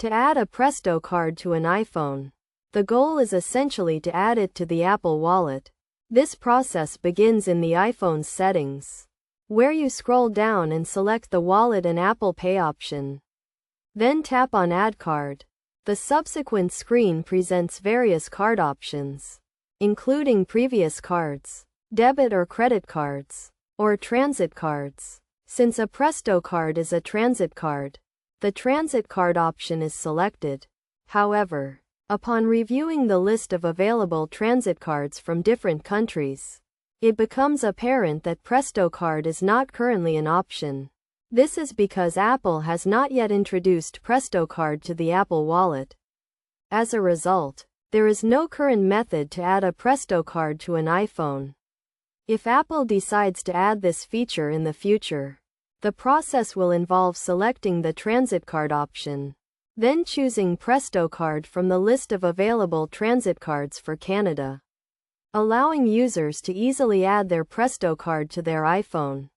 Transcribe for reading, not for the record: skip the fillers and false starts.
To add a Presto card to an iPhone. The goal is essentially to add it to the Apple Wallet. This process begins in the iPhone's settings, where you scroll down and select the Wallet and Apple Pay option. Then tap on Add Card. The subsequent screen presents various card options, including previous cards, debit or credit cards, or transit cards. Since a Presto card is a transit card, the transit card option is selected. However, upon reviewing the list of available transit cards from different countries, it becomes apparent that Presto card is not currently an option. This is because Apple has not yet introduced Presto card to the Apple Wallet. As a result, there is no current method to add a Presto card to an iPhone. If Apple decides to add this feature in the future, the process will involve selecting the transit card option, then choosing Presto card from the list of available transit cards for Canada, allowing users to easily add their Presto card to their iPhone.